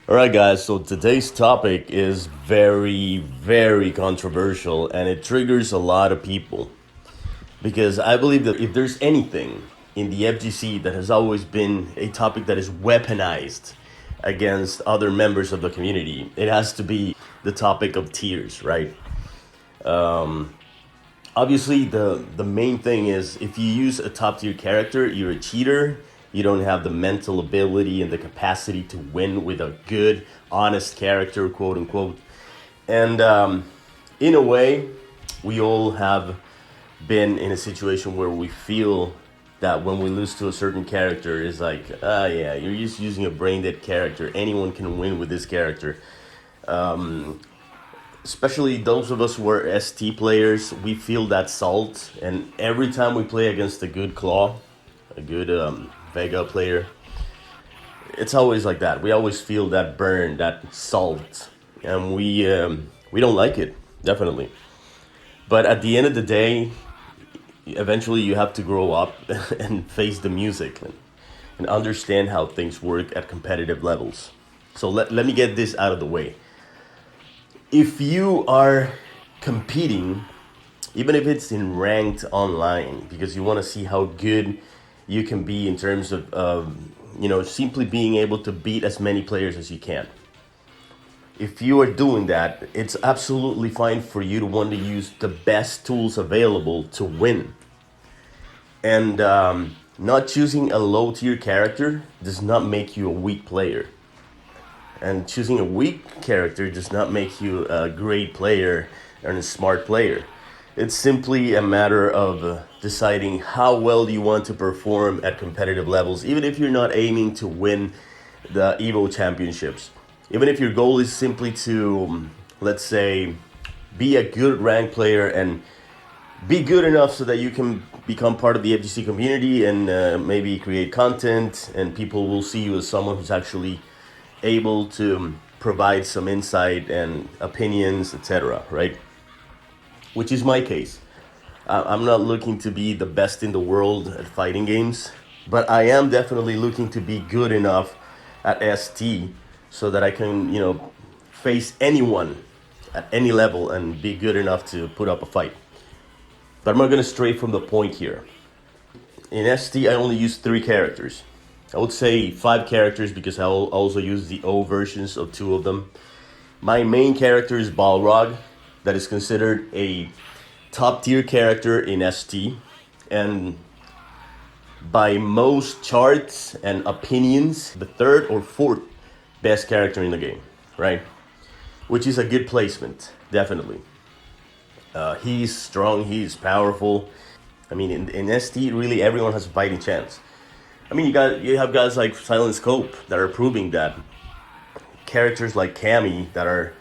Alright guys, so today's topic is very controversial and it triggers a lot of people. Because I believe that if there's anything in the FGC that has always been a topic that is weaponized against other members of the community, it has to be the topic of tiers, right? Obviously, the main thing is if you use a top tier character, you're a cheater. You don't have the mental ability and the capacity to win with a good, honest character, quote unquote. And in a way, we all have been in a situation where we feel that when we lose to a certain character, it's like, yeah, you're just using a brain dead character. Anyone can win with this character. Especially those of us who are ST players, we feel that salt. And every time we play against a good Claw, a good Vega player, it's always like that. We always feel that burn, that salt, and we don't like it, definitely. But at the end of the day, eventually you have to grow up and face the music and understand how things work at competitive levels. So let me get this out of the way. If you are competing, even if it's in ranked online, because you want to see how good you can be in terms of simply being able to beat as many players as you can. If you are doing that, it's absolutely fine for you to want to use the best tools available to win. And not choosing a low tier character does not make you a weak player. And choosing a weak character does not make you a great player and a smart player. It's simply a matter of deciding how well you want to perform at competitive levels, even if you're not aiming to win the Evo championships. Even if your goal is simply to, let's say, be a good ranked player and be good enough so that you can become part of the FGC community and maybe create content and people will see you as someone who's actually able to provide some insight and opinions, etc., right? Which is my case. I'm not looking to be the best in the world at fighting games, but I am definitely looking to be good enough at ST so that I can, face anyone at any level and be good enough to put up a fight. But I'm not going to stray from the point here. In ST, I only use 3 characters. I would say 5 characters because I'll also use the O versions of 2 of them. My main character is Balrog, that is considered a top tier character in ST, and by most charts and opinions, the 3rd or 4th best character in the game, right? Which is a good placement, definitely. He's strong, he's powerful. I mean, in ST, really everyone has a fighting chance. I mean, you have guys like Silent Scope that are proving that. Characters like Cammy that are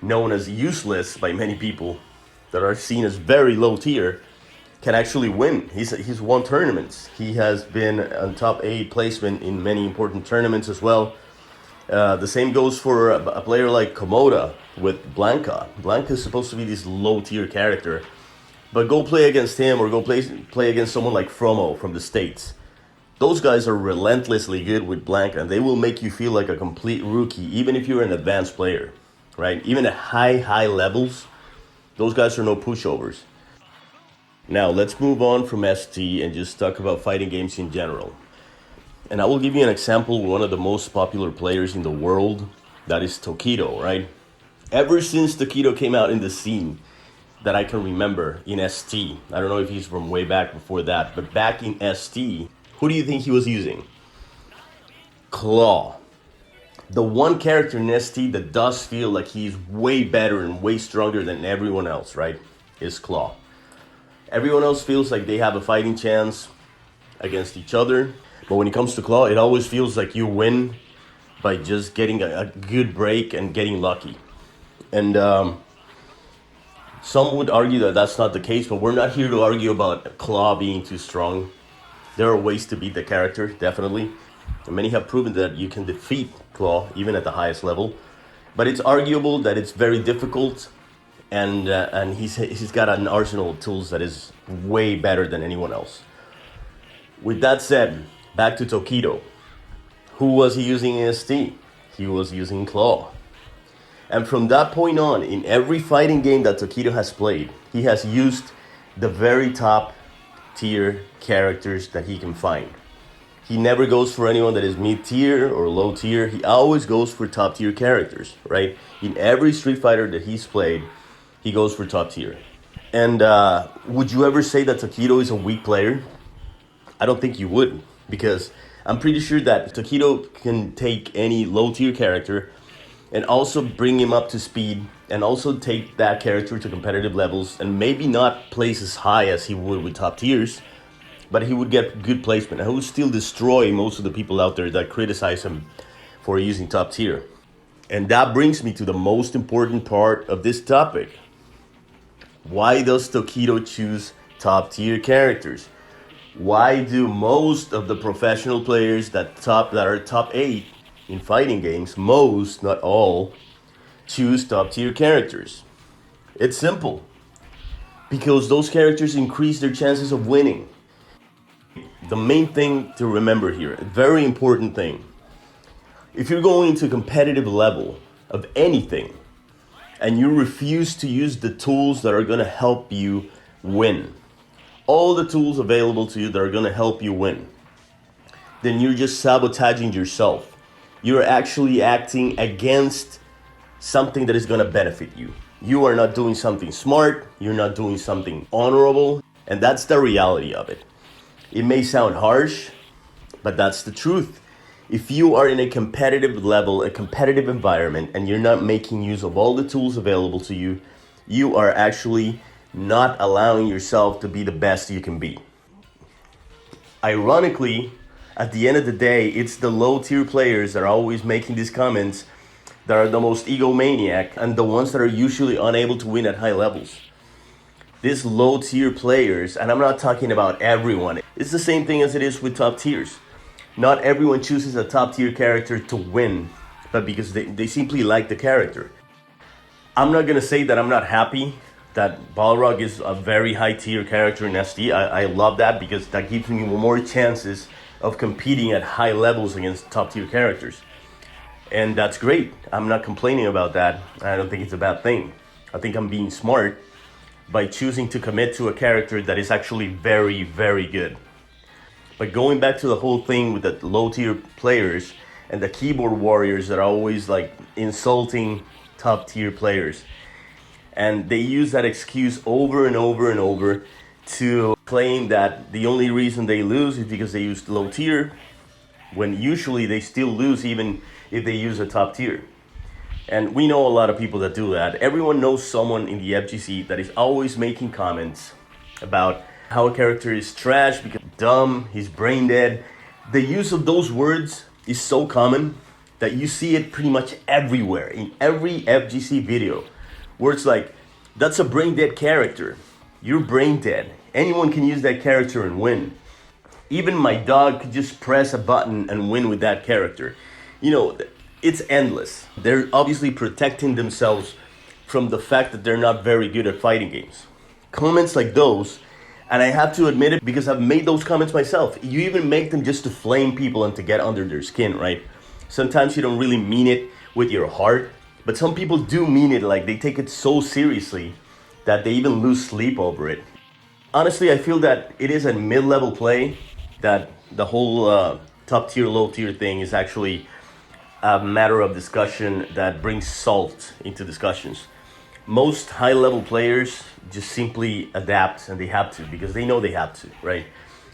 known as useless by many people, that are seen as very low tier, can actually win. He's won tournaments. He has been on top 8 placement in many important tournaments as well. The same goes for a player like Komoda with Blanca. Blanca is supposed to be this low tier character, but go play against him or go play against someone like Fromo from the States. Those guys are relentlessly good with Blanca, and they will make you feel like a complete rookie, even if you're an advanced player, right? Even at high levels, those guys are no pushovers. Now, let's move on from ST and just talk about fighting games in general. And I will give you an example, one of the most popular players in the world, that is Tokido, right? Ever since Tokido came out in the scene that I can remember in ST, I don't know if he's from way back before that, but back in ST, who do you think he was using? Claw. The one character in ST that does feel like he's way better and way stronger than everyone else, right? Is Claw. Everyone else feels like they have a fighting chance against each other. But when it comes to Claw, it always feels like you win by just getting a good break and getting lucky. And some would argue that that's not the case, but we're not here to argue about Claw being too strong. There are ways to beat the character, definitely. And many have proven that you can defeat Claw, even at the highest level. But it's arguable that it's very difficult, and he's got an arsenal of tools that is way better than anyone else. With that said, back to Tokido. Who was he using in ST? he was using claw. And from that point on, in every fighting game that Tokido has played, he has used the very top tier characters that he can find. He never goes for anyone that is mid tier or low tier. He always goes for top tier characters, right? In every Street Fighter that he's played, he goes for top tier. And would you ever say that Tokido is a weak player? I don't think you would, because I'm pretty sure that Tokido can take any low tier character and also bring him up to speed, and also take that character to competitive levels, and maybe not place as high as he would with top tiers, but he would get good placement. And he would still destroy most of the people out there that criticize him for using top tier. And that brings me to the most important part of this topic. Why does Tokido choose top tier characters? Why do most of the professional players that are top 8 in fighting games, most, not all, choose top tier characters? It's simple. Because those characters increase their chances of winning. The main thing to remember here, a very important thing, if you're going into competitive level of anything and you refuse to use the tools that are going to help you win, all the tools available to you that are going to help you win, then you're just sabotaging yourself. You're actually acting against something that is going to benefit you. You are not doing something smart, you're not doing something honorable, and that's the reality of it. It may sound harsh, but that's the truth. If you are in a competitive level, a competitive environment, and you're not making use of all the tools available to you, you are actually not allowing yourself to be the best you can be. Ironically, at the end of the day, it's the low tier players that are always making these comments that are the most egomaniac and the ones that are usually unable to win at high levels. These low tier players, and I'm not talking about everyone, it's the same thing as it is with top tiers. Not everyone chooses a top tier character to win, but because they simply like the character. I'm not gonna say that I'm not happy that Balrog is a very high tier character in SD. I love that because that gives me more chances of competing at high levels against top tier characters. And that's great. I'm not complaining about that. I don't think it's a bad thing. I think I'm being smart by choosing to commit to a character that is actually very, very good. But going back to the whole thing with the low tier players and the keyboard warriors that are always like insulting top tier players. And they use that excuse over and over and over to claim that the only reason they lose is because they used low tier, when usually they still lose even if they use a top tier. And we know a lot of people that do that. Everyone knows someone in the FGC that is always making comments about how a character is trash because dumb, he's brain dead. The use of those words is so common that you see it pretty much everywhere, in every FGC video. Words like, that's a brain dead character. You're brain dead. Anyone can use that character and win. Even my dog could just press a button and win with that character. You know, it's endless. They're obviously protecting themselves from the fact that they're not very good at fighting games. Comments like those, and I have to admit it because I've made those comments myself. You even make them just to flame people and to get under their skin, right? Sometimes you don't really mean it with your heart, but some people do mean it, like they take it so seriously that they even lose sleep over it. Honestly, I feel that it is a mid-level play, that the whole top tier, low tier thing is actually a matter of discussion that brings salt into discussions. Most high-level players just simply adapt, and they have to because they know they have to, right?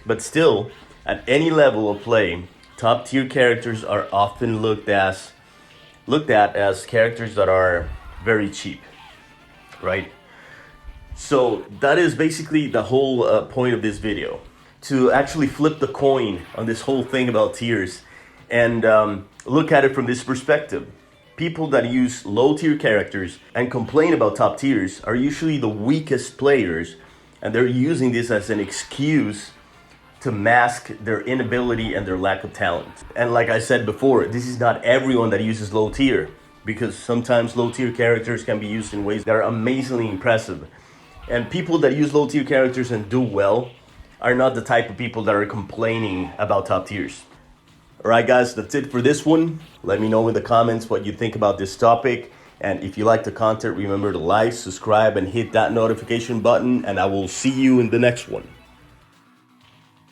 But still, at any level of play, top tier characters are often looked at as characters that are very cheap, right? So that is basically the whole point of this video, to actually flip the coin on this whole thing about tiers and look at it from this perspective. People that use low tier characters and complain about top tiers are usually the weakest players, and they're using this as an excuse to mask their inability and their lack of talent. And like I said before, this is not everyone that uses low tier, because sometimes low tier characters can be used in ways that are amazingly impressive. And people that use low tier characters and do well are not the type of people that are complaining about top tiers. All right, guys, that's it for this one. Let me know in the comments what you think about this topic. And if you like the content, remember to like, subscribe, and hit that notification button. And I will see you in the next one.